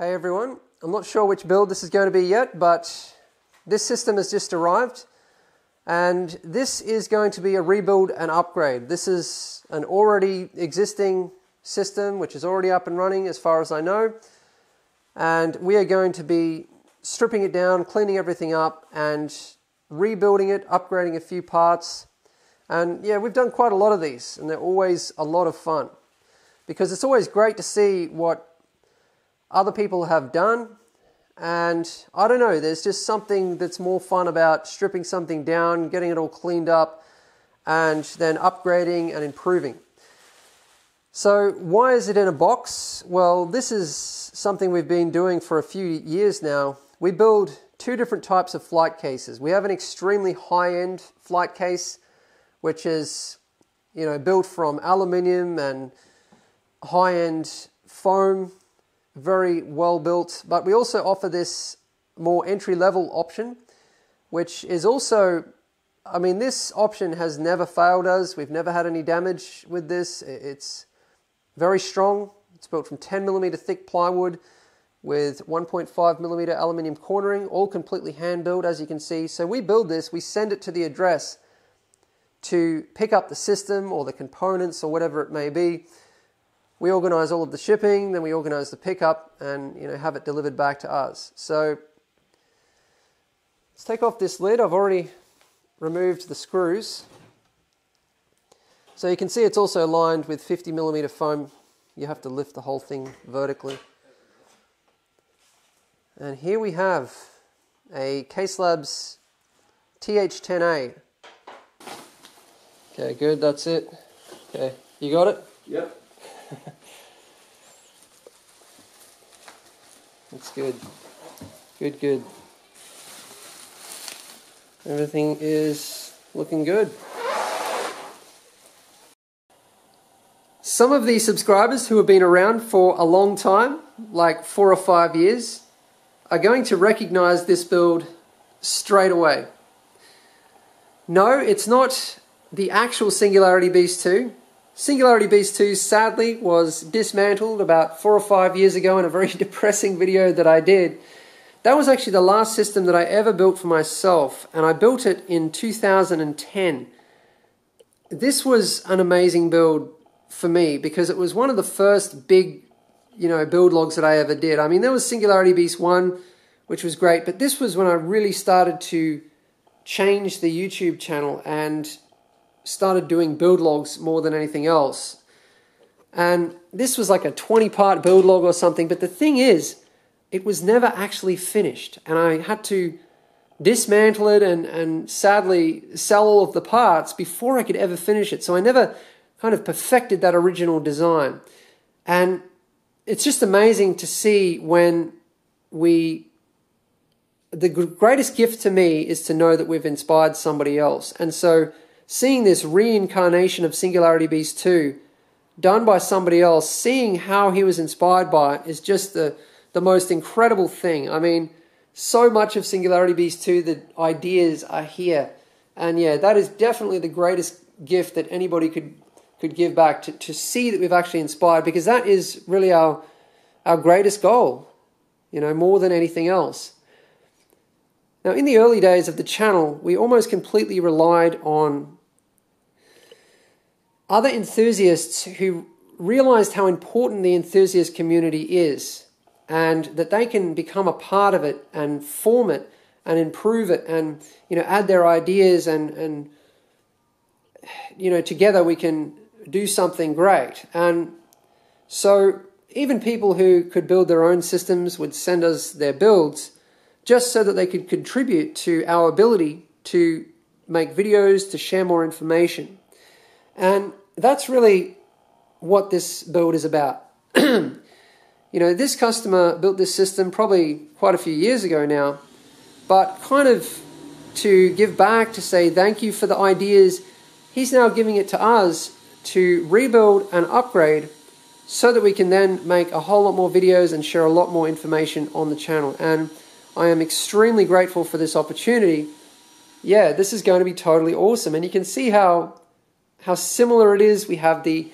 Hey everyone, I'm not sure which build this is going to be yet, but this system has just arrived and this is going to be a rebuild and upgrade. This is an already existing system which is already up and running as far as I know, and we are going to be stripping it down, cleaning everything up and rebuilding it, upgrading a few parts. And yeah, we've done quite a lot of these and they're always a lot of fun because it's always great to see what other people have done, and I don't know, there's just something that's more fun about stripping something down, getting it all cleaned up, and then upgrading and improving. So why is it in a box? Well, this is something we've been doing for a few years now. We build two different types of flight cases. We have an extremely high-end flight case, which is, built from aluminium and high-end foam, very well built, but we also offer this more entry-level option, which is also, this option has never failed us. We've never had any damage with this. It's very strong. It's built from 10mm thick plywood with 1.5mm aluminium cornering, all completely hand-built, as you can see. So we build this, we send it to the address to pick up the system or the components or whatever it may be. We organize all of the shipping, then we organize the pickup and have it delivered back to us. So let's take off this lid. I've already removed the screws. So you can see it's also lined with 50mm foam. You have to lift the whole thing vertically. And here we have a Caselabs TH10A. Okay, good, that's it. Okay, you got it? Yep. That's good. Good. Everything is looking good. Some of these subscribers who have been around for a long time, like 4 or 5 years, are going to recognize this build straight away. No, it's not the actual Singularity Beast 2. Singularity Beast 2 sadly was dismantled about 4 or 5 years ago in a very depressing video that I did. That was actually the last system that I ever built for myself, and I built it in 2010. This was an amazing build for me because it was one of the first big, build logs that I ever did. There was Singularity Beast 1, which was great, but this was when I really started to change the YouTube channel and started doing build logs more than anything else. And this was like a 20-part build log or something, but the thing is, it was never actually finished, and I had to dismantle it and sadly sell all of the parts before I could ever finish it. So I never kind of perfected that original design. And it's just amazing to see when the greatest gift to me is to know that we've inspired somebody else. And so seeing this reincarnation of Singularity Beast 2 done by somebody else, seeing how he was inspired by it is just the most incredible thing. So much of Singularity Beast 2, the ideas are here. And yeah, that is definitely the greatest gift that anybody could give back, to see that we've actually inspired, because that is really our greatest goal, more than anything else. Now, in the early days of the channel, we almost completely relied on other enthusiasts who realized how important the enthusiast community is, and that they can become a part of it and form it and improve it and add their ideas and together we can do something great. And so even people who could build their own systems would send us their builds just so that they could contribute to our ability to make videos, to share more information. And that's really what this build is about. This customer built this system probably quite a few years ago now, but kind of to give back, to say thank you for the ideas, he's now giving it to us to rebuild and upgrade so that we can then make a whole lot more videos and share a lot more information on the channel. And I am extremely grateful for this opportunity. Yeah, this is going to be totally awesome. And you can see how similar it is. We have the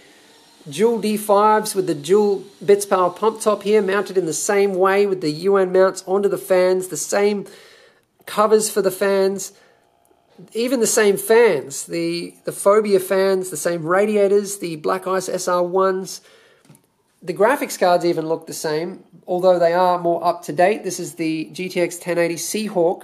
dual D5s with the dual bits power pump top here, mounted in the same way with the UN mounts onto the fans, the same covers for the fans, even the same fans, the Phobia fans, the same radiators, the Black Ice SR1s. The graphics cards even look the same, although they are more up to date. This is the GTX 1080 Seahawk,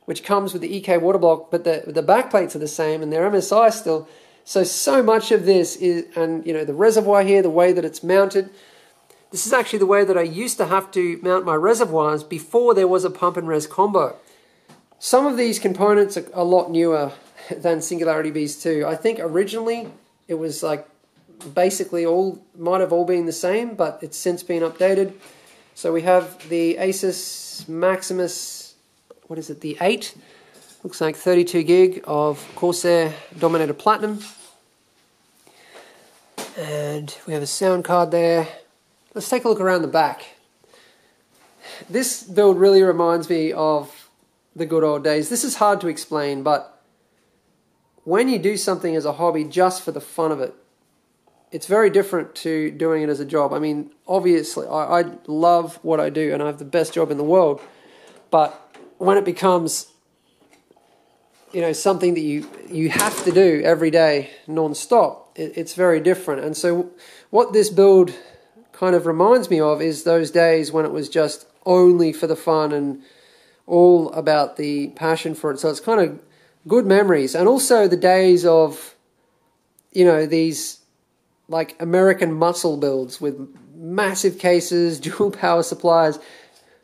which comes with the EK water block, but the backplates are the same and they're MSI still. So much of this is, and you know, the reservoir here, the way that it's mounted. This is actually the way that I used to have to mount my reservoirs before there was a pump and res combo. Some of these components are a lot newer than Singularity Beast 2. I think originally it was like basically might have all been the same, but it's since been updated. So we have the Asus Maximus, what is it, the 8? Looks like 32 gig of Corsair Dominator Platinum. And we have a sound card there. Let's take a look around the back. This build really reminds me of the good old days. This is hard to explain, but when you do something as a hobby just for the fun of it, it's very different to doing it as a job. I mean, obviously, I love what I do and I have the best job in the world, but when it becomes, you know, something that you have to do every day non-stop, it's very different. And so what this build kind of reminds me of is those days when it was just only for the fun and all about the passion for it. So it's kind of good memories. And also the days of, you know, these like American muscle builds with massive cases, dual power supplies,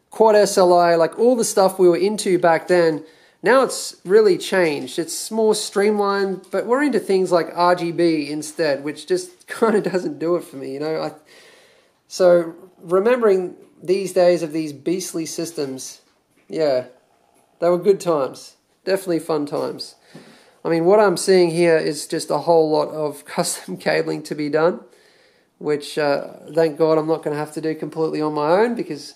quad SLI, like all the stuff we were into back then. Now it's really changed. It's more streamlined, but we're into things like RGB instead, which just kind of doesn't do it for me, you know. So remembering these days of these beastly systems, yeah, they were good times. Definitely fun times. I mean, what I'm seeing here is just a whole lot of custom cabling to be done, which thank God I'm not going to have to do completely on my own, because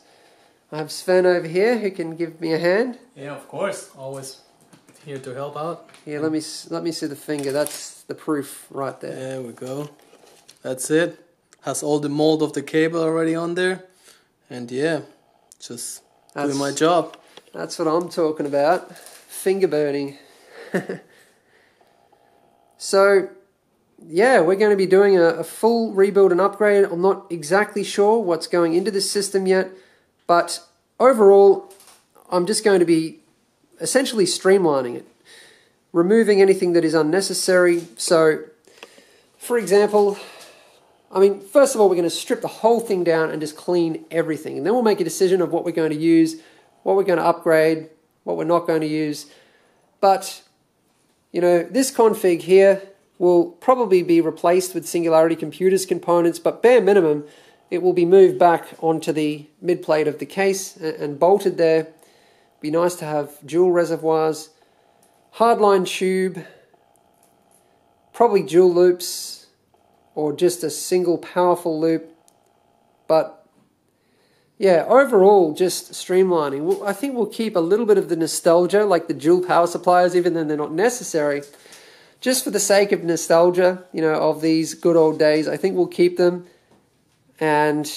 I have Sven over here who can give me a hand. Yeah, of course. Always here to help out. Yeah, let me see the finger. That's the proof right there. There we go. That's it. Has all the mold of the cable already on there. And yeah, just doing my job. That's what I'm talking about. Finger burning. So, yeah, we're going to be doing a full rebuild and upgrade. I'm not exactly sure what's going into this system yet, but overall, I'm just going to be essentially streamlining it, removing anything that is unnecessary. So, for example, I mean, first of all, we're going to strip the whole thing down and just clean everything. And then we'll make a decision of what we're going to use, what we're going to upgrade, what we're not going to use. But, you know, this config here will probably be replaced with Singularity Computers components, but bare minimum, it will be moved back onto the mid plate of the case and bolted there. Be nice to have dual reservoirs, hardline tube, probably dual loops, or just a single powerful loop. But yeah, overall, just streamlining. I think we'll keep a little bit of the nostalgia, like the dual power suppliers, even though they're not necessary. Just for the sake of nostalgia, you know, of these good old days, I think we'll keep them. And,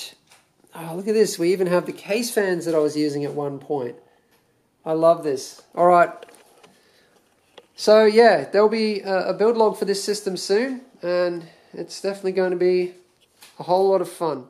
oh, look at this. We even have the case fans that I was using at one point. I love this. All right. So, yeah, there'll be a build log for this system soon. And it's definitely going to be a whole lot of fun.